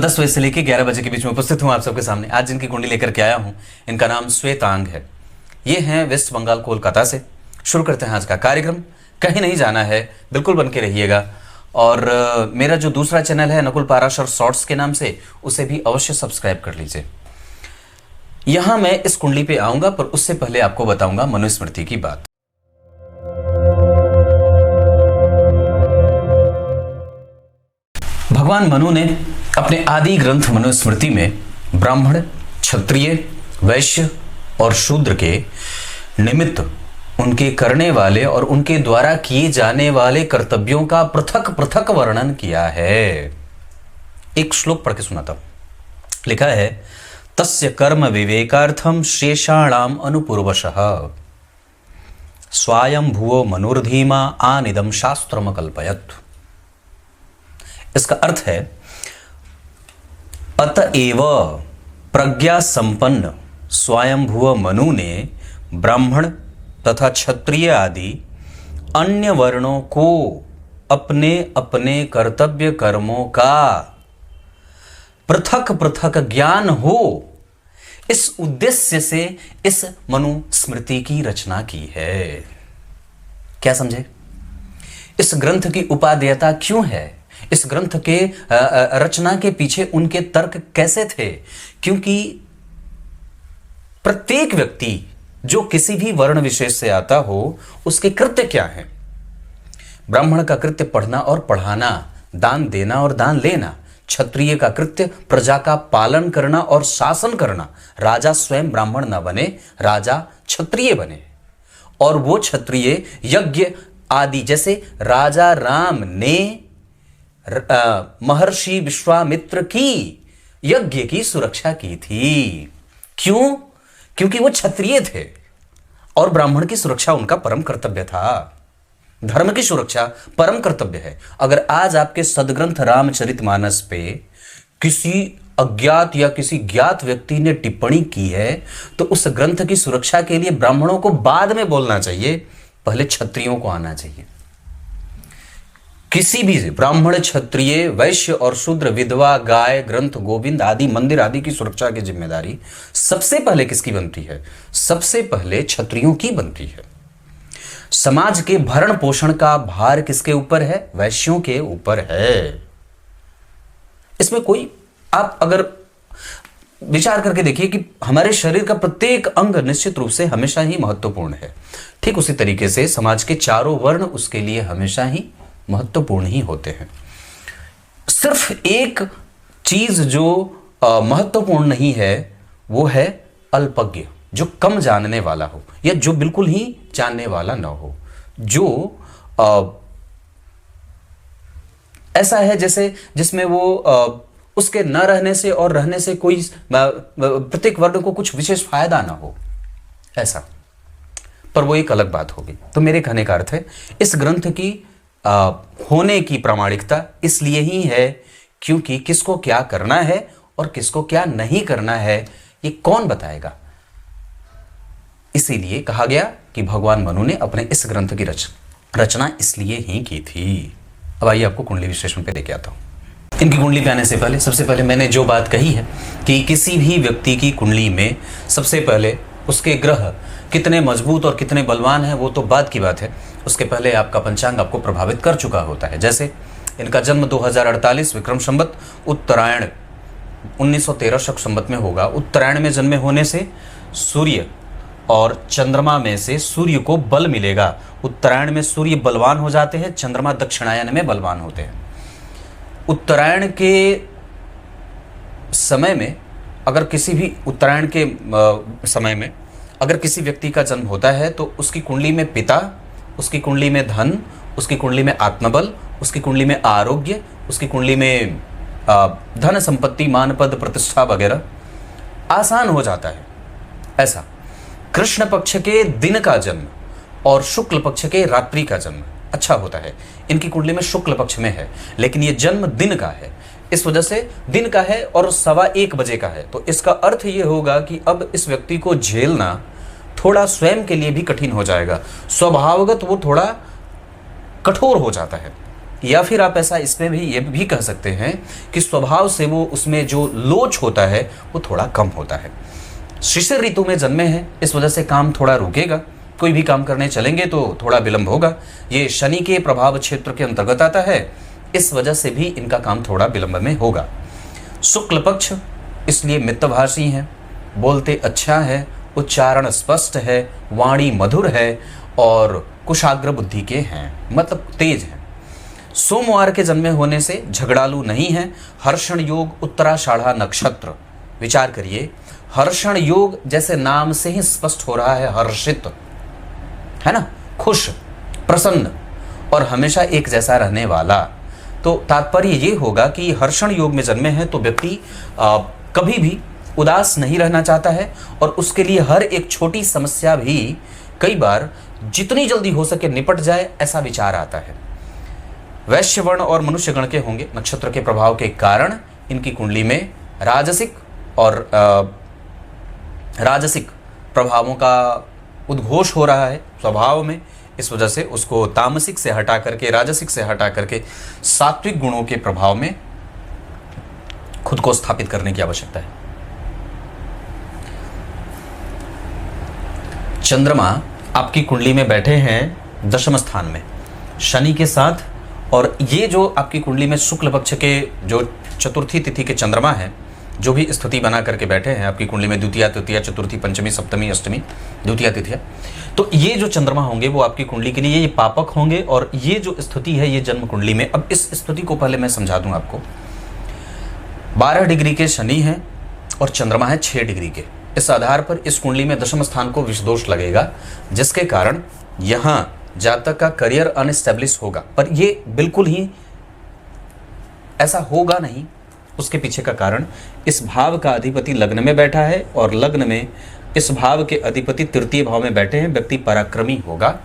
सुबह 10 बजे से लेकर 11 बजे के बीच में उपस्थित हूं आप सबके सामने। आज जिनकी कुंडली लेकर के आया हूं, इनका नाम श्वेतांग है। ये हैं वेस्ट बंगाल कोलकाता से। शुरू करते हैं आज का कार्यक्रम। कहीं नहीं जाना है, बिल्कुल बन के रहिएगा। और मेरा जो दूसरा चैनल है नकुल पाराशर शॉर्ट्स के नाम से, उसे भी अवश्य सब्सक्राइब कर लीजिए। यहां मैं इस कुंडली पे आऊंगा, पर उससे पहले आपको बताऊंगा मनुस्मृति की बात। भगवान मनु ने अपने आदि ग्रंथ मनुस्मृति में ब्राह्मण, क्षत्रिय, वैश्य और शूद्र के निमित्त उनके करने वाले और उनके द्वारा किए जाने वाले कर्तव्यों का पृथक पृथक वर्णन किया है। एक श्लोक पढ़ के सुनाता हूं। लिखा है, तस्य कर्म विवेकार्थम शेषाणाम अनुपूर्वशः स्वायं भुवो मनुर्धीमा आनिदम शास्त्रम कल्पयत्। इसका अर्थ है, अतएव प्रज्ञा संपन्न स्वयंभुव मनु ने ब्राह्मण तथा क्षत्रिय आदि अन्य वर्णों को अपने अपने कर्तव्य कर्मों का पृथक पृथक ज्ञान हो, इस उद्देश्य से इस मनुस्मृति की रचना की है। क्या समझे? इस ग्रंथ की उपादेयता क्यों है? इस ग्रंथ के रचना के पीछे उनके तर्क कैसे थे? क्योंकि प्रत्येक व्यक्ति जो किसी भी वर्ण विशेष से आता हो, उसके कृत्य क्या हैं? ब्राह्मण का कृत्य पढ़ना और पढ़ाना, दान देना और दान लेना। क्षत्रिय का कृत्य प्रजा का पालन करना और शासन करना। राजा स्वयं ब्राह्मण न बने, राजा क्षत्रिय बने। और वो क्षत्रिय यज्ञ आदि, जैसे राजा राम ने महर्षि विश्वामित्र की यज्ञ की सुरक्षा की थी। क्यों? क्योंकि वो क्षत्रिय थे और ब्राह्मण की सुरक्षा उनका परम कर्तव्य था। धर्म की सुरक्षा परम कर्तव्य है। अगर आज आपके सदग्रंथ रामचरितमानस पे किसी अज्ञात या किसी ज्ञात व्यक्ति ने टिप्पणी की है, तो उस ग्रंथ की सुरक्षा के लिए ब्राह्मणों को बाद में बोलना चाहिए, पहले क्षत्रियों को आना चाहिए। किसी भी ब्राह्मण, क्षत्रिय, वैश्य और शूद्र, विधवा, गाय, ग्रंथ, गोविंद आदि, मंदिर आदि की सुरक्षा की जिम्मेदारी सबसे पहले किसकी बनती है? सबसे पहले क्षत्रियों की बनती है। समाज के भरण पोषण का भार किसके ऊपर है? वैश्यों के ऊपर है। इसमें कोई, आप अगर विचार करके देखिए कि हमारे शरीर का प्रत्येक अंग निश्चित रूप से हमेशा ही महत्वपूर्ण है। ठीक उसी तरीके से समाज के चारों वर्ण उसके लिए हमेशा ही महत्वपूर्ण ही होते हैं। सिर्फ एक चीज जो महत्वपूर्ण नहीं है, वो है अल्पज्ञ, जो कम जानने वाला हो या जो बिल्कुल ही जानने वाला ना हो। जो ऐसा है जैसे जिसमें वो उसके न रहने से और रहने से कोई प्रत्येक वर्ग को कुछ विशेष फायदा ना हो, ऐसा। पर वो एक अलग बात होगी। तो मेरे कहने का अर्थ है, इस ग्रंथ की होने की प्रामाणिकता इसलिए ही है क्योंकि किसको क्या करना है और किसको क्या नहीं करना है, ये कौन बताएगा? इसीलिए कहा गया कि भगवान मनु ने अपने इस ग्रंथ की रचना इसलिए ही की थी। अब आइए आपको कुंडली विश्लेषण पे लेके आता हूं। इनकी कुंडली पे आने से पहले सबसे पहले मैंने जो बात कही है कि किसी भी व्यक्ति की कुंडली में सबसे पहले उसके ग्रह कितने मजबूत और कितने बलवान हैं, वो तो बाद की बात है। उसके पहले आपका पंचांग आपको प्रभावित कर चुका होता है। जैसे इनका जन्म 2048 विक्रम संवत उत्तरायण 1913 शक संवत में होगा। उत्तरायण में जन्मे होने से सूर्य और चंद्रमा में से सूर्य को बल मिलेगा। उत्तरायण में सूर्य बलवान हो जाते हैं, चंद्रमा दक्षिणायन में बलवान होते हैं। उत्तरायण के समय में अगर किसी भी उत्तरायण के समय में अगर किसी व्यक्ति का जन्म होता है, तो उसकी कुंडली में पिता, उसकी कुंडली में धन, उसकी कुंडली में आत्मबल, उसकी कुंडली में आरोग्य, उसकी कुंडली में धन संपत्ति, मान पद प्रतिष्ठा वगैरह आसान हो जाता है। ऐसा कृष्ण पक्ष के दिन का जन्म और शुक्ल पक्ष के रात्रि का जन्म अच्छा होता है। इनकी कुंडली में शुक्ल पक्ष में है, लेकिन यह जन्म दिन का है, इस वजह से दिन का है और 1:15 बजे का है। तो इसका अर्थ यह होगा कि अब इस व्यक्ति को झेलना थोड़ा स्वयं के लिए भी कठिन हो जाएगा। स्वभावगत वो थोड़ा कठोर हो जाता है। या फिर आप ऐसा इसमें भी ये भी कह सकते हैं कि स्वभाव से वो उसमें जो लोच होता है वो थोड़ा कम होता है। शिशिर ऋतु में जन्मे हैं, इस वजह से काम थोड़ा रुकेगा, कोई भी काम करने चलेंगे तो थोड़ा विलंब होगा। ये शनि के प्रभाव क्षेत्र के अंतर्गत आता है, इस वजह से भी इनका काम थोड़ा विलंब में होगा। शुक्ल पक्ष इसलिए मितभाषी हैं, बोलते अच्छा है, उच्चारण स्पष्ट है, वाणी मधुर है और कुशाग्र बुद्धि के हैं, मतलब तेज हैं। सोमवार के जन्मे होने से झगड़ालू नहीं है। हर्षण योग उत्तराषाढ़ा नक्षत्र, विचार करिए, हर्षण योग जैसे नाम से ही स्पष्ट हो रहा है, हर्षित है ना, खुश, प्रसन्न और हमेशा एक जैसा रहने वाला। तो तात्पर्य ये होगा कि हर्षण योग में जन्मे हैं तो व्यक्ति कभी भी उदास नहीं रहना चाहता है और उसके लिए हर एक छोटी समस्या भी कई बार जितनी जल्दी हो सके निपट जाए, ऐसा विचार आता है। वैश्य वर्ण और मनुष्य गण के होंगे। नक्षत्र के प्रभाव के कारण इनकी कुंडली में राजसिक प्रभावों का उद्घोष हो रहा है स्वभाव में, इस वजह से उसको तामसिक से हटा करके, राजसिक से हटा करके सात्विक गुणों के प्रभाव में खुद को स्थापित करने की आवश्यकता है। चंद्रमा आपकी कुंडली में बैठे हैं दशम स्थान में शनि के साथ, और ये जो आपकी कुंडली में शुक्ल पक्ष के जो चतुर्थी तिथि के चंद्रमा हैं, जो भी स्थिति बना करके बैठे हैं आपकी कुंडली में, द्वितीया तृतीया चतुर्थी पंचमी सप्तमी अष्टमी द्वितीया तिथिया, तो ये जो चंद्रमा होंगे वो आपकी कुंडली के लिए ये पापक होंगे। और ये जो स्थिति है ये जन्म कुंडली में, अब इस स्थिति को पहले मैं समझा दूं आपको। 12 डिग्री के शनि हैं और चंद्रमा है 6 डिग्री के। इस आधार पर इस कुंडली में दशम स्थान को विषदोष लगेगा, जिसके कारण यहां जातक का करियर अनस्टेब्लिश होगा। पर ये बिल्कुल ही ऐसा होगा नहीं, उसके पीछे का कारण इस भाव का अधिपति लग्न में बैठा है और लग्न में इस भाव के अधिपति तृतीय भाव में बैठे हैं। व्यक्ति पराक्रमी होगा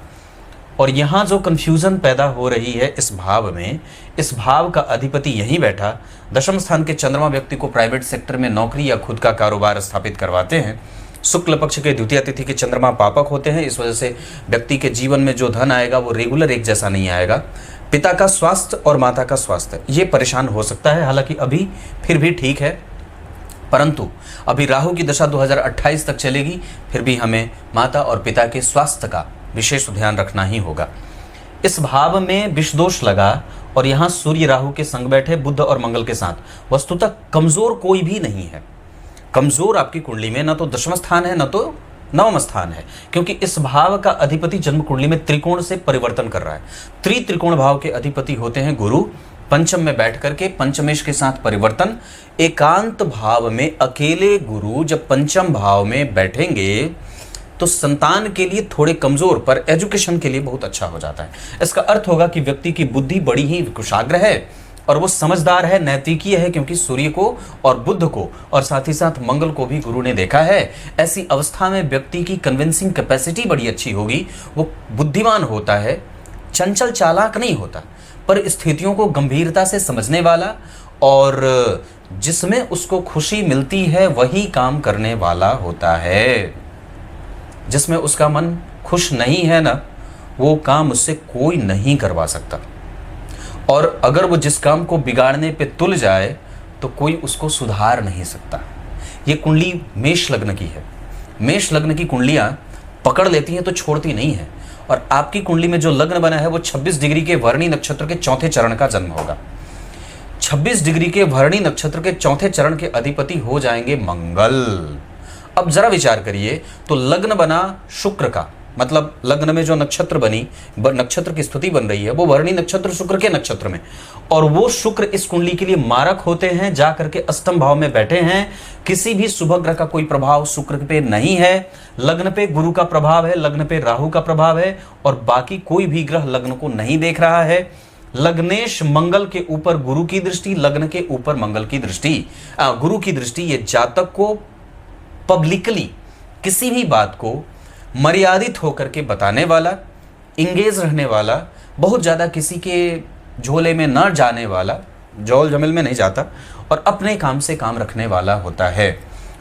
और यहाँ जो कंफ्यूजन पैदा हो रही है इस भाव में, इस भाव का अधिपति यहीं बैठा, दशम स्थान के चंद्रमा व्यक्ति को प्राइवेट सेक्टर में नौकरी या खुद का कारोबार स्थापित करवाते हैं। शुक्ल पक्ष के द्वितीय तिथि के चंद्रमा पापक होते हैं, इस वजह से व्यक्ति के जीवन में जो धन आएगा वो रेगुलर एक जैसा नहीं आएगा। पिता का स्वास्थ्य और माता का स्वास्थ्य ये परेशान हो सकता है, हालांकि अभी फिर भी ठीक है, परंतु अभी राहु की दशा 2028 तक चलेगी, फिर भी हमें माता और पिता के स्वास्थ्य का विशेष ध्यान रखना ही होगा। इस भाव में विषदोष लगा और यहाँ सूर्य राहु के संग बैठे बुध और मंगल के साथ। वस्तुतः कमजोर कोई भी नहीं है। कमजोर आपकी कुंडली में न तो दशम स्थान है न तो नवम स्थान है, क्योंकि इस भाव का अधिपति जन्म कुंडली में त्रिकोण से परिवर्तन कर रहा है। त्रिकोण भाव के अधिपति होते हैं गुरु, पंचम में बैठ करके पंचमेश के साथ परिवर्तन। एकांत भाव में अकेले गुरु जब पंचम भाव में बैठेंगे तो संतान के लिए थोड़े कमजोर पर एजुकेशन के लिए बहुत अच्छा हो जाता है। इसका अर्थ होगा कि व्यक्ति की बुद्धि बड़ी ही कुशाग्र है और वो समझदार है, नैतिकीय है, क्योंकि सूर्य को और बुध को और साथ ही साथ मंगल को भी गुरु ने देखा है। ऐसी अवस्था में व्यक्ति की कन्विंसिंग कैपेसिटी बड़ी अच्छी होगी, वो बुद्धिमान होता है, चंचल चालाक नहीं होता, पर स्थितियों को गंभीरता से समझने वाला और जिसमें उसको खुशी मिलती है वही काम करने वाला होता है। जिसमें उसका मन खुश नहीं है ना, वो काम उससे कोई नहीं करवा सकता, और अगर वो जिस काम को बिगाड़ने पे तुल जाए तो कोई उसको सुधार नहीं सकता। ये कुंडली मेष लग्न की है। मेष लग्न की कुंडलियां पकड़ लेती हैं तो छोड़ती नहीं है, और आपकी कुंडली में जो लग्न बना है वो 26 डिग्री के भरणी नक्षत्र के चौथे चरण का जन्म होगा। 26 डिग्री के भरणी नक्षत्र के चौथे चरण के अधिपति हो जाएंगे मंगल। अब जरा विचार करिए, तो लग्न बना शुक्र का, मतलब लग्न में जो नक्षत्र बनी, नक्षत्र की स्थिति बन रही है वो भरणी नक्षत्र शुक्र के नक्षत्र में, और वो शुक्र इस कुंडली के लिए मारक होते हैं, जा करके अष्टम भाव में बैठे हैं। किसी भी शुभ ग्रह का कोई प्रभाव शुक्र पे नहीं है। लग्न पे गुरु का प्रभाव है, लग्न पे राहु का प्रभाव है, और बाकी कोई भी ग्रह लग्न को नहीं देख रहा है। लग्नेश मंगल के ऊपर गुरु की दृष्टि, लग्न के ऊपर मंगल की दृष्टि, गुरु की दृष्टि, ये जातक को पब्लिकली किसी भी बात को मर्यादित होकर के बताने वाला, इंगेज रहने वाला, बहुत ज़्यादा किसी के झोले में न जाने वाला, जौल जमेल में नहीं जाता, और अपने काम से काम रखने वाला होता है।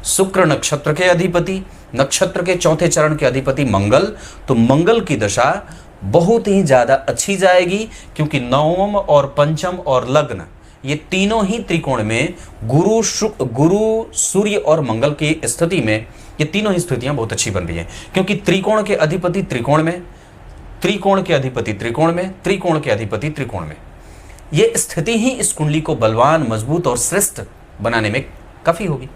शुक्र नक्षत्र के अधिपति, नक्षत्र के चौथे चरण के अधिपति मंगल, तो मंगल की दशा बहुत ही ज़्यादा अच्छी जाएगी, क्योंकि नवम और पंचम और लग्न ये तीनों ही त्रिकोण में गुरु सूर्य और मंगल की स्थिति में ये तीनों ही स्थितियां बहुत अच्छी बन रही हैं, क्योंकि त्रिकोण के अधिपति त्रिकोण में, त्रिकोण के अधिपति त्रिकोण में, त्रिकोण के अधिपति त्रिकोण में, ये स्थिति ही इस कुंडली को बलवान, मजबूत और श्रेष्ठ बनाने में काफी होगी।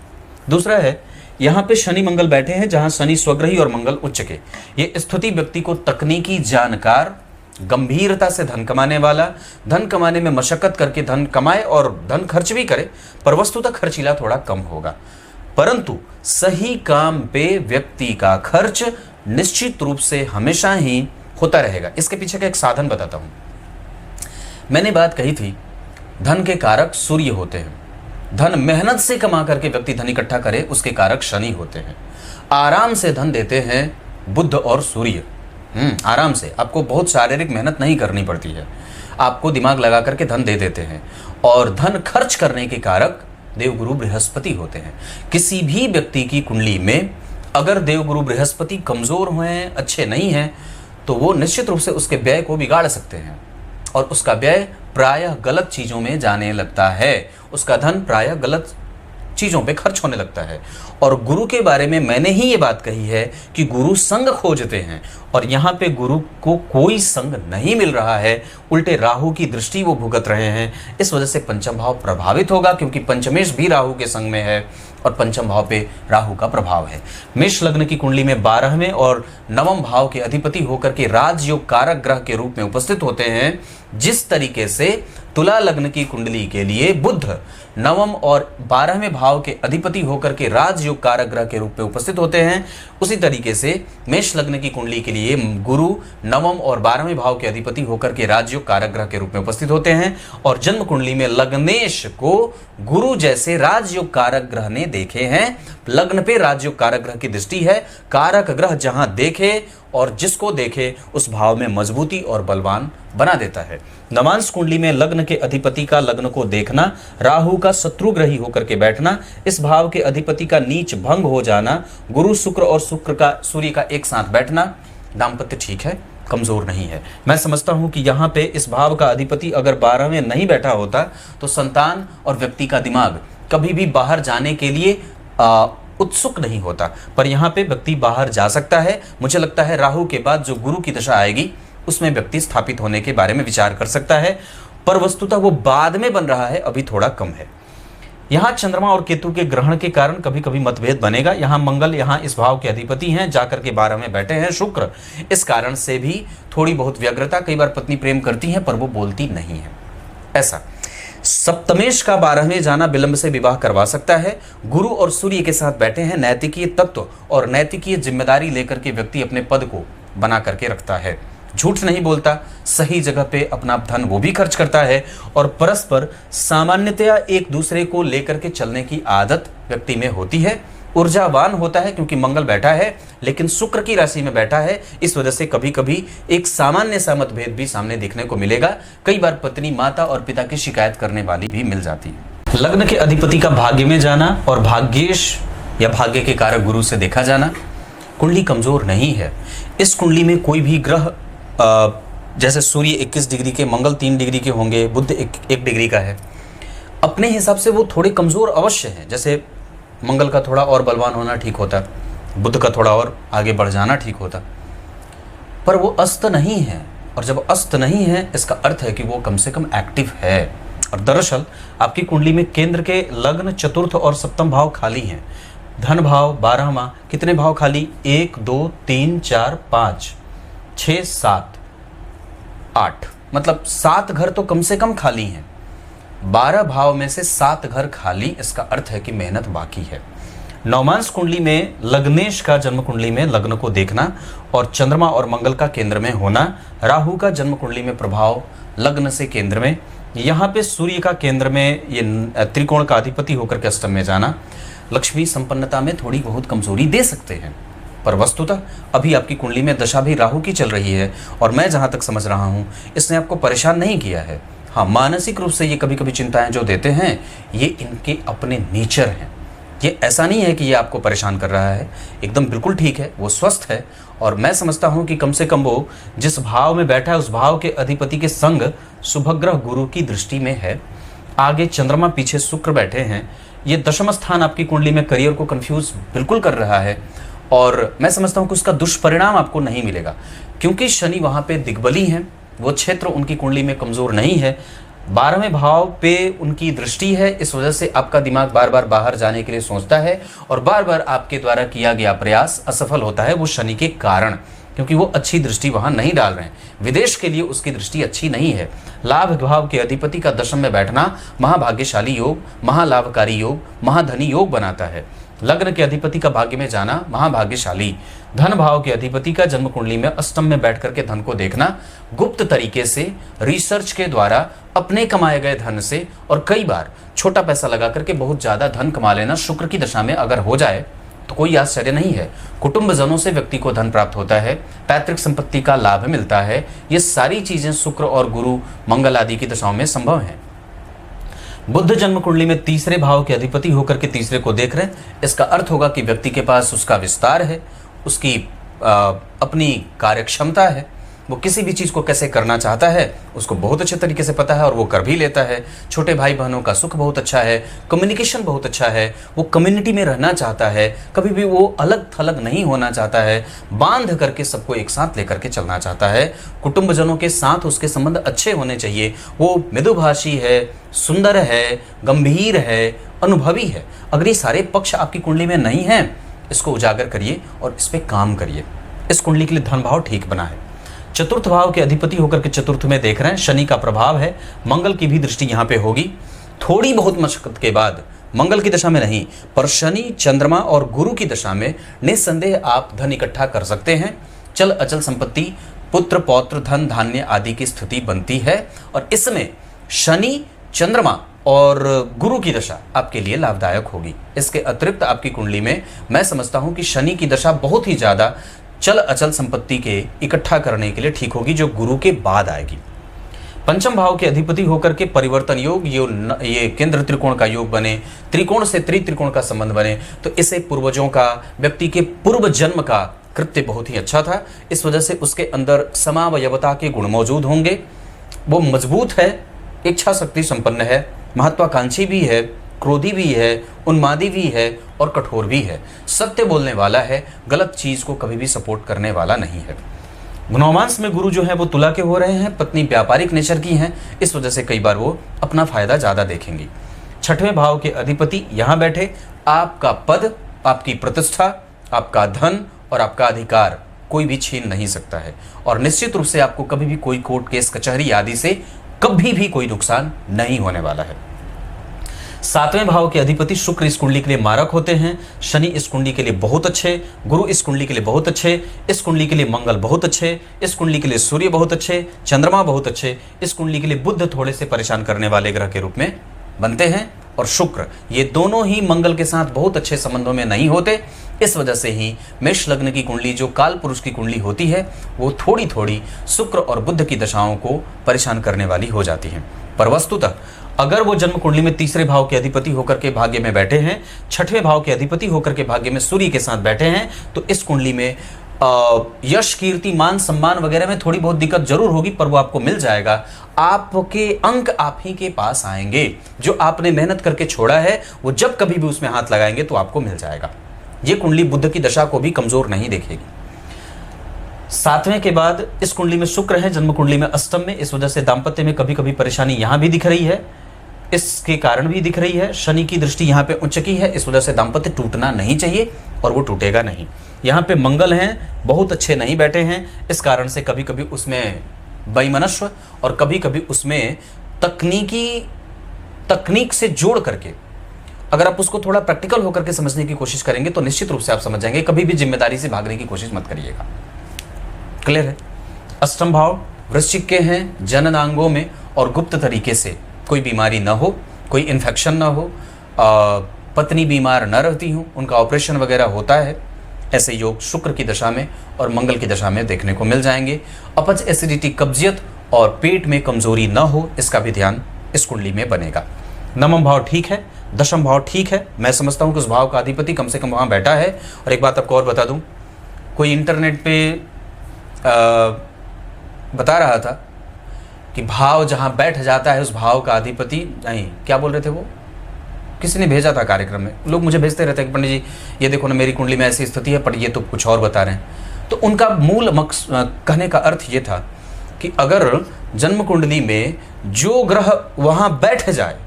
दूसरा है, यहाँ पे शनि मंगल बैठे हैं, जहां शनि स्वग्रही और मंगल उच्च के, ये स्थिति व्यक्ति को तकनीकी जानकार, गंभीरता से धन कमाने वाला, धन कमाने में मशक्कत करके धन कमाए और धन खर्च भी करे, पर वस्तुतः खर्चीला थोड़ा कम होगा, परंतु सही काम पे व्यक्ति का खर्च निश्चित रूप से हमेशा ही होता रहेगा। इसके पीछे का एक साधन बताता हूं। मैंने बात कही थी, धन के कारक सूर्य होते हैं, धन मेहनत से कमा करके व्यक्ति धन इकट्ठा करे, उसके कारक शनि होते हैं। आराम से धन देते हैं बुध और सूर्य। आराम से, आपको बहुत शारीरिक मेहनत नहीं करनी पड़ती है, आपको दिमाग लगा करके धन दे देते हैं। और धन खर्च करने के कारक देवगुरु बृहस्पति होते हैं। किसी भी व्यक्ति की कुंडली में अगर देवगुरु बृहस्पति कमजोर हुए, अच्छे नहीं हैं, तो वो निश्चित रूप से उसके व्यय को बिगाड़ सकते हैं, और उसका व्यय प्रायः गलत चीजों में जाने लगता है, उसका धन प्रायः गलत चीजों पे खर्च होने लगता है। और गुरु के बारे में मैंने ही ये बात कही है कि गुरु संग खोजते हैं, और यहाँ पे गुरु को कोई संग नहीं मिल रहा है, उल्टे राहु की दृष्टि वो भुगत रहे हैं। इस वजह से पंचम भाव प्रभावित होगा, क्योंकि पंचमेश भी राहु के संग में है और पंचम भाव पे राहु का प्रभाव है। मेष लग्न की कुंडली में 12वें और 9वें भाव के अधिपति होकर के राजयोग कारक ग्रह के रूप में उपस्थित होते हैं। जिस तरीके से तुला लग्न की कुंडली के लिए बुध 9वें और 12वें भाव के अधिपति होकर के राजयोग कारक ग्रह के रूप में उपस्थित होते हैं, उसी तरीके से मेष लग्न की कुंडली के लिए गुरु 9वें और 12वें भाव के अधिपति होकर के राजयोग कारक ग्रह के रूप में उपस्थित होते हैं। और जन्म कुंडली में लग्नेश को गुरु जैसे राजयोग कारक ग्रह ने देखे हैं। लग्न पे राजयोग कारक ग्रह की दृष्टि है, कारक ग्रह जहां देखे और जिसको देखे उस भाव में मजबूती और बलवान बना देता है। नवांश कुंडली में लग्न के अधिपति का लग्न को देखना, राहु का शत्रुग्रही होकर के बैठना, इस भाव के अधिपति का नीच भंग हो जाना, गुरु शुक्र और शुक्र का सूर्य का एक साथ बैठना, दाम्पत्य ठीक है, कमजोर नहीं है। मैं समझता हूं कि यहाँ पे इस भाव का अधिपति अगर 12वें नहीं बैठा होता तो संतान और व्यक्ति का दिमाग कभी भी बाहर जाने के लिए उत्सुक नहीं होता, पर यहाँ पे व्यक्ति बाहर जा सकता है। मुझे लगता है राहु के बाद जो गुरु की दशा आएगी उसमें व्यक्ति स्थापित होने के बारे में विचार कर सकता है, पर वस्तुतः वो बाद में बन रहा है, अभी थोड़ा कम है। यहाँ चंद्रमा और केतु के ग्रहण के कारण कभी कभी मतभेद बनेगा। यहाँ मंगल यहाँ इस भाव के अधिपति हैं, जाकर के 12वें बैठे हैं शुक्र, इस कारण से भी थोड़ी बहुत व्यग्रता, कई बार पत्नी प्रेम करती है पर वो बोलती नहीं है। ऐसा सप्तमेश का 12वें जाना विलंब से विवाह करवा सकता है। गुरु और सूर्य के साथ बैठे हैं, नैतिकीय तत्व और नैतिकीय जिम्मेदारी लेकर के व्यक्ति अपने पद को बना करके रखता है, झूठ नहीं बोलता, सही जगह पे अपना धन वो भी खर्च करता है, और परस्पर सामान्यतया एक दूसरे को लेकर के चलने की आदत व्यक्ति में होती है। ऊर्जावान होता है क्योंकि मंगल बैठा है, लेकिन शुक्र की राशि में बैठा है, इस वजह से कभी कभी एक सामान्य सा मतभेद भी सामने देखने को मिलेगा। कई बार पत्नी माता और पिता की शिकायत करने वाली भी मिल जाती है। लग्न के अधिपति का भाग्य में जाना और भाग्येश या भाग्य के कारक गुरु से देखा जाना, कुंडली कमजोर नहीं है। इस कुंडली में कोई भी ग्रह, जैसे सूर्य 21 डिग्री के, मंगल 3 डिग्री के होंगे, बुध 1 डिग्री का है, अपने हिसाब से वो थोड़े कमजोर अवश्य हैं। जैसे मंगल का थोड़ा और बलवान होना ठीक होता, बुध का थोड़ा और आगे बढ़ जाना ठीक होता, पर वो अस्त नहीं है। और जब अस्त नहीं है इसका अर्थ है कि वो कम से कम एक्टिव है। और दरअसल आपकी कुंडली में केंद्र के लग्न, चतुर्थ और सप्तम भाव खाली हैं। धन भाव 12वां, कितने भाव खाली? 1 2 3 4 5 6 7 8, मतलब 7 घर तो कम से कम खाली हैं। 12 भाव में से 7 घर खाली, इसका अर्थ है कि मेहनत बाकी है। नवमांश कुंडली में लग्नेश का जन्म कुंडली में लग्न को देखना और चंद्रमा और मंगल का केंद्र में होना, राहु का जन्म कुंडली में प्रभाव लग्न से केंद्र में, यहाँ पे सूर्य का केंद्र में ये त्रिकोण का अधिपति होकर के अष्टम में जाना, लक्ष्मी संपन्नता में थोड़ी बहुत कमजोरी दे सकते हैं। पर वस्तुतः अभी आपकी कुंडली में दशा भी राहु की चल रही है, और मैं जहां तक समझ रहा हूं इसने आपको परेशान नहीं किया है। हाँ, मानसिक रूप से ये कभी कभी चिंताएं जो देते हैं ये इनके अपने नेचर हैं, ये ऐसा नहीं है कि ये आपको परेशान कर रहा है, एकदम बिल्कुल ठीक है, वो स्वस्थ है। और मैं समझता हूं कि कम से कम वो जिस भाव में बैठा है उस भाव के अधिपति के संग शुभग्रह गुरु की दृष्टि में है। आगे चंद्रमा, पीछे शुक्र बैठे हैं। ये दशम स्थान आपकी कुंडली में करियर को कंफ्यूज बिल्कुल कर रहा है, और मैं समझता हूं कि उसका दुष्परिणाम आपको नहीं मिलेगा, क्योंकि शनि वहां पे दिग्बली हैं। वो क्षेत्र उनकी कुंडली में कमजोर नहीं है, 12वें भाव पे उनकी दृष्टि है। इस वजह से आपका दिमाग बार बार बाहर जाने के लिए सोचता है और बार बार आपके द्वारा किया गया प्रयास असफल होता है, वो शनि के कारण, क्योंकि वो अच्छी दृष्टि वहां नहीं डाल रहे हैं। विदेश के लिए उसकी दृष्टि अच्छी नहीं है। लाभ भाव के अधिपति का दशम में बैठना महाभाग्यशाली योग, महालाभकारी योग, महाधनी योग बनाता है। लग्न के अधिपति का भाग्य में जाना महाभाग्यशाली। धन भाव के अधिपति का जन्म कुंडली में अष्टम में बैठ करके धन को देखना, गुप्त तरीके से रिसर्च के द्वारा अपने कमाए गए धन से, और कई बार छोटा पैसा लगा करके बहुत ज्यादा धन कमा लेना शुक्र की दशा में अगर हो जाए तो कोई आश्चर्य नहीं है। कुटुंबजनों से व्यक्ति को धन प्राप्त होता है, पैतृक संपत्ति का लाभ मिलता है। ये सारी चीजें शुक्र और गुरु, मंगल आदि की दशाओं में संभव हैं। बुध जन्म कुंडली में तीसरे भाव के अधिपति होकर के तीसरे को देख रहे हैं। इसका अर्थ होगा कि व्यक्ति के पास उसका विस्तार है, उसकी अपनी कार्यक्षमता है, वो किसी भी चीज को कैसे करना चाहता है उसको बहुत अच्छे तरीके से पता है और वो कर भी लेता है। छोटे भाई बहनों का सुख बहुत अच्छा है, कम्युनिकेशन बहुत अच्छा है, वो कम्युनिटी में रहना चाहता है, कभी भी वो अलग थलग नहीं होना चाहता है, बांध करके सबको एक साथ लेकर के चलना चाहता है। कुटुंबजनों के साथ उसके संबंध अच्छे होने चाहिए। वो मृदुभाषी है, सुंदर है, गंभीर है, अनुभवी है। अगर ये सारे पक्ष आपकी कुंडली में नहीं है, इसको उजागर करिए और इस पे काम करिए। इस कुंडली के लिए धन भाव ठीक बना है। चतुर्थ भाव के अधिपति होकर के चतुर्थ में देख रहे हैं, शनि का प्रभाव है, मंगल की भी दृष्टि यहां पे होगी। थोड़ी बहुत मशक्कत के बाद, मंगल की दशा में नहीं पर शनि, चंद्रमा और गुरु की दशा में निस्संदेह आप धन इकट्ठा कर सकते हैं। चल अचल संपत्ति, पुत्र पौत्र, धन धान्य आदि की स्थिति बनती है। और इसमें शनि, चंद्रमा और गुरु की दशा आपके लिए लाभदायक होगी। इसके अतिरिक्त आपकी कुंडली में मैं समझता हूं कि शनि की दशा बहुत ही ज्यादा चल अचल संपत्ति के इकट्ठा करने के लिए ठीक होगी, जो गुरु के बाद आएगी। पंचम भाव के अधिपति होकर के परिवर्तन योग, ये केंद्र त्रिकोण का योग बने, त्रिकोण से त्रिकोण का संबंध बने, तो इसे पूर्वजों का, व्यक्ति के पूर्व जन्म का कृत्य बहुत ही अच्छा था। इस वजह से उसके अंदर समावयवता के गुण मौजूद होंगे। वो मजबूत है, इच्छा शक्ति संपन्न है, महत्वाकांक्षी भी है, क्रोधी भी है, उन्मादी भी है और कठोर भी है। सत्य बोलने वाला है, गलत चीज को कभी भी सपोर्ट करने वाला नहीं है। नवमांश में गुरु जो है वो तुला के हो रहे हैं, पत्नी व्यापारिक नेचर की हैं, इस वजह से कई बार वो अपना फायदा ज्यादा देखेंगी। छठवें भाव के अधिपति यहां बैठे, आपका पद, आपकी प्रतिष्ठा, आपका धन और आपका अधिकार कोई भी छीन नहीं सकता है, और निश्चित रूप से आपको कभी भी कोई कोर्ट केस कचहरी आदि से कभी भी कोई नुकसान नहीं होने वाला है। सातवें भाव के अधिपति शुक्र इस कुंडली के लिए मारक होते हैं, शनि इस कुंडली के लिए बहुत अच्छे, गुरु इस कुंडली के लिए बहुत अच्छे, इस कुंडली के लिए मंगल बहुत अच्छे, इस कुंडली के लिए सूर्य बहुत अच्छे, चंद्रमा बहुत अच्छे, इस कुंडली के लिए बुध थोड़े से परेशान करने वाले ग्रह के रूप में बनते हैं, और शुक्र ये दोनों ही मंगल के साथ बहुत अच्छे संबंधों में नहीं होते। इस वजह से ही मेष लग्न की कुंडली, जो काल पुरुष की कुंडली होती है, वो थोड़ी थोड़ी शुक्र और बुध की दशाओं को परेशान करने वाली हो जाती है। पर वस्तुतः अगर वो जन्म कुंडली में तीसरे भाव के अधिपति होकर के भाग्य में बैठे हैं, छठवें भाव के अधिपति होकर के भाग्य में सूर्य के साथ बैठे हैं, तो इस कुंडली में यश, कीर्ति, मान, सम्मान वगैरह में थोड़ी बहुत दिक्कत जरूर होगी, पर वो आपको मिल जाएगा। आपके अंक आप ही के पास आएंगे। जो आपने मेहनत करके छोड़ा है, वो जब कभी भी उसमें हाथ लगाएंगे तो आपको मिल जाएगा। ये कुंडली बुध की दशा को भी कमजोर नहीं देखेगी। सातवें के बाद इस कुंडली में शुक्र है, जन्म कुंडली में अष्टम में, इस वजह से दाम्पत्य में कभी कभी परेशानी यहां भी दिख रही है, इसके कारण भी दिख रही है। शनि की दृष्टि यहाँ पे उच्च की है, इस वजह से दाम्पत्य टूटना नहीं चाहिए और वो टूटेगा नहीं। यहाँ पे मंगल हैं, बहुत अच्छे नहीं बैठे हैं, इस कारण से कभी कभी उसमें वैमनस्व और कभी कभी उसमें तकनीक से जोड़ करके अगर आप उसको थोड़ा प्रैक्टिकल होकर के समझने की कोशिश करेंगे तो निश्चित रूप से आप समझ जाएंगे। कभी भी जिम्मेदारी से भागने की कोशिश मत करिएगा। क्लियर है? अष्टम भाव वृश्चिक के हैं, जननांगों में और गुप्त तरीके से कोई बीमारी ना हो, कोई इन्फेक्शन ना हो, पत्नी बीमार न रहती हो, उनका ऑपरेशन वगैरह होता है, ऐसे योग शुक्र की दशा में और मंगल की दशा में देखने को मिल जाएंगे। अपच, एसिडिटी, कब्जियत और पेट में कमजोरी न हो, इसका भी ध्यान इस कुंडली में बनेगा। नवम भाव ठीक है, दशम भाव ठीक है, मैं समझता हूँ कि उस भाव का अधिपति कम से कम वहाँ बैठा है। और एक बात आपको और बता दूँ, कोई इंटरनेट पे बता रहा था कि भाव जहाँ बैठ जाता है उस भाव का अधिपति, नहीं क्या बोल रहे थे वो, किसी ने भेजा था कार्यक्रम में, लोग मुझे भेजते रहते हैं कि पंडित जी ये देखो ना मेरी कुंडली में ऐसी स्थिति है, पर ये तो कुछ और बता रहे हैं। तो उनका मूल कहने का अर्थ ये था कि अगर जन्म कुंडली में जो ग्रह वहाँ बैठ जाए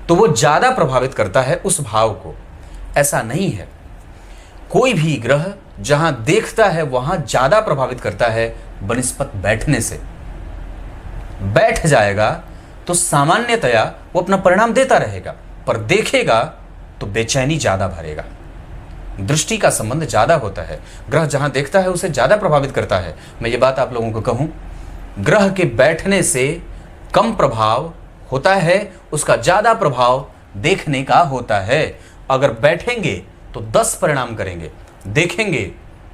तो वो ज़्यादा प्रभावित करता है उस भाव को। ऐसा नहीं है, कोई भी ग्रह जहाँ देखता है वहाँ ज़्यादा प्रभावित करता है बनिस्पत बैठने से। बैठ जाएगा तो सामान्यतया वो अपना परिणाम देता रहेगा, पर देखेगा तो बेचैनी ज़्यादा भरेगा। दृष्टि का संबंध ज़्यादा होता है, ग्रह जहाँ देखता है उसे ज़्यादा प्रभावित करता है। मैं ये बात आप लोगों को कहूँ, ग्रह के बैठने से कम प्रभाव होता है, उसका ज़्यादा प्रभाव देखने का होता है। अगर बैठेंगे तो 10 परिणाम करेंगे, देखेंगे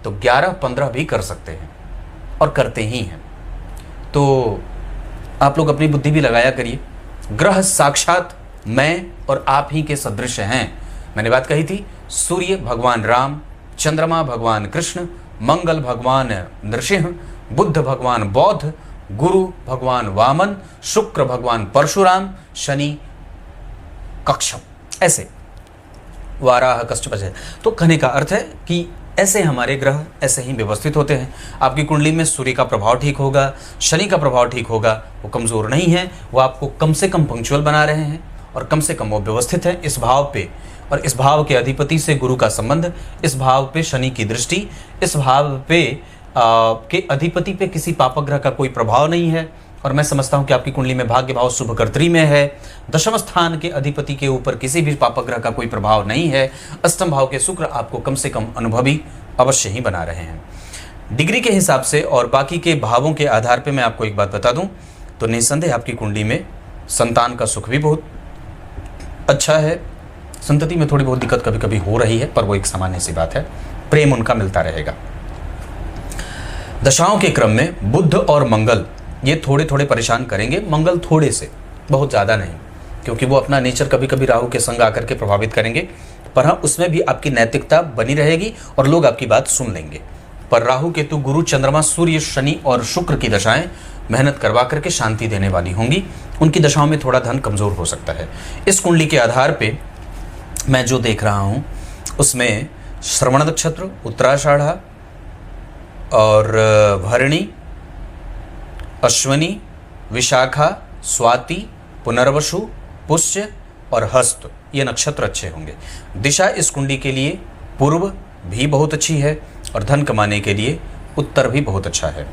तो 11-15 भी कर सकते हैं और करते ही हैं। तो आप लोग अपनी बुद्धि भी लगाया करिए। ग्रह साक्षात मैं और आप ही के सदृश हैं। मैंने बात कही थी, सूर्य भगवान राम, चंद्रमा भगवान कृष्ण, मंगल भगवान नृसिंह, बुध भगवान बौद्ध, गुरु भगवान वामन, शुक्र भगवान परशुराम, शनि कक्षम, ऐसे वाराह कश्यप। तो कहने का अर्थ है कि ऐसे हमारे ग्रह ऐसे ही व्यवस्थित होते हैं। आपकी कुंडली में सूर्य का प्रभाव ठीक होगा, शनि का प्रभाव ठीक होगा, वो कमज़ोर नहीं है, वो आपको कम से कम पंक्चुअल बना रहे हैं और कम से कम वो व्यवस्थित है इस भाव पे। और इस भाव के अधिपति से गुरु का संबंध, इस भाव पे शनि की दृष्टि, इस भाव पे के अधिपति पे किसी पापक ग्रह का कोई प्रभाव नहीं है। और मैं समझता हूँ कि आपकी कुंडली में भाग्य भाव शुभकर्त्री में है, दशम स्थान के अधिपति के ऊपर किसी भी पापक ग्रह का कोई प्रभाव नहीं है, अष्टम भाव के शुक्र आपको कम से कम अनुभवी अवश्य ही बना रहे हैं। डिग्री के हिसाब से और बाकी के भावों के आधार पर मैं आपको एक बात बता दूँ तो निस्संदेह आपकी कुंडली में संतान का सुख भी बहुत अच्छा है। संतति में थोड़ी बहुत दिक्कत कभी कभी हो रही है, पर वो एक सामान्य सी बात है, प्रेम उनका मिलता रहेगा। दशाओं के क्रम में बुध और मंगल ये थोड़े थोड़े परेशान करेंगे, मंगल थोड़े से, बहुत ज़्यादा नहीं, क्योंकि वो अपना नेचर कभी कभी राहु के संग आकर के प्रभावित करेंगे। पर हाँ, उसमें भी आपकी नैतिकता बनी रहेगी और लोग आपकी बात सुन लेंगे। पर राहु केतु गुरु चंद्रमा सूर्य शनि और शुक्र की दशाएं मेहनत करवा करके शांति देने वाली होंगी। उनकी दशाओं में थोड़ा धन कमज़ोर हो सकता है। इस कुंडली के आधार पे मैं जो देख रहा हूँ उसमें श्रवण नक्षत्र, उत्तराषाढ़ा और भरणी, अश्वनी, विशाखा, स्वाति, पुनर्वसु, पुष्य और हस्त, ये नक्षत्र अच्छे होंगे। दिशा इस कुंडली के लिए पूर्व भी बहुत अच्छी है और धन कमाने के लिए उत्तर भी बहुत अच्छा है।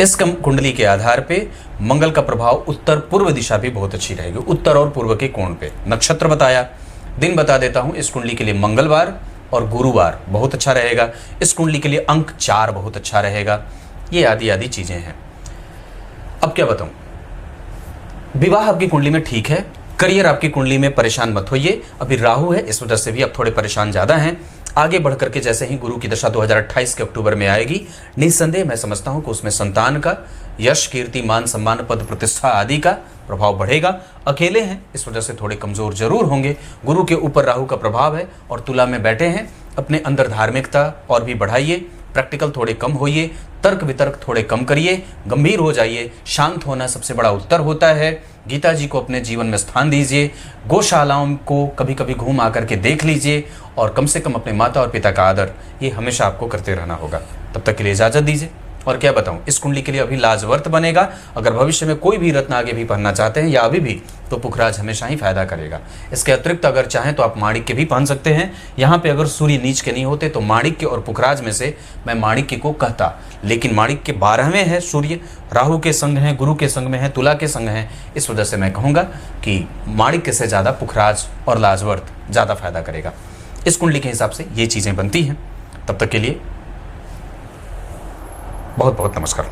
इस कुंडली के आधार पे मंगल का प्रभाव उत्तर पूर्व दिशा भी बहुत अच्छी रहेगी, उत्तर और पूर्व के कोण पे। नक्षत्र बताया, दिन बता देता हूँ। इस कुंडली के लिए मंगलवार और गुरुवार बहुत अच्छा रहेगा। इस कुंडली के लिए अंक 4 बहुत अच्छा रहेगा। ये आदि आदि चीज़ें हैं। अब क्या बताऊँ, विवाह आपकी कुंडली में ठीक है, करियर आपकी कुंडली में परेशान मत होइए। अभी राहु है, इस वजह से भी आप थोड़े परेशान ज़्यादा हैं। आगे बढ़ करके जैसे ही गुरु की दशा 2028 के अक्टूबर में आएगी, निस्संदेह मैं समझता हूँ कि उसमें संतान का यश, कीर्ति, मान, सम्मान, पद, प्रतिष्ठा आदि का प्रभाव बढ़ेगा। अकेले हैं, इस वजह से थोड़े कमज़ोर जरूर होंगे। गुरु के ऊपर राहु का प्रभाव है और तुला में बैठे हैं। अपने अंदर धार्मिकता और भी बढ़ाइए, प्रैक्टिकल थोड़े कम होइए, तर्क वितर्क थोड़े कम करिए, गंभीर हो जाइए। शांत होना सबसे बड़ा उत्तर होता है। गीता जी को अपने जीवन में स्थान दीजिए। गौशालाओं को कभी कभी घूम आकर के देख लीजिए और कम से कम अपने माता और पिता का आदर, ये हमेशा आपको करते रहना होगा। तब तक के लिए इजाज़त दीजिए। और क्या बताऊं, इस कुंडली के लिए अभी लाजवर्त बनेगा। अगर भविष्य में कोई भी रत्न आगे भी पहनना चाहते हैं या अभी भी, तो पुखराज हमेशा ही फायदा करेगा। इसके अतिरिक्त अगर चाहें तो आप माणिक्य भी पहन सकते हैं। यहाँ पे अगर सूर्य नीच के नहीं होते तो माणिक्य और पुखराज में से मैं माणिक्य को कहता, लेकिन माणिक्य 12वें है, सूर्य राहु के संग है, गुरु के संग में है, तुला के संग है। इस वजह से मैं कहूँगा कि माणिक्य से ज़्यादा पुखराज और लाजवर्त ज़्यादा फायदा करेगा। इस कुंडली के हिसाब से ये चीज़ें बनती हैं। तब तक के लिए बहुत बहुत नमस्कार।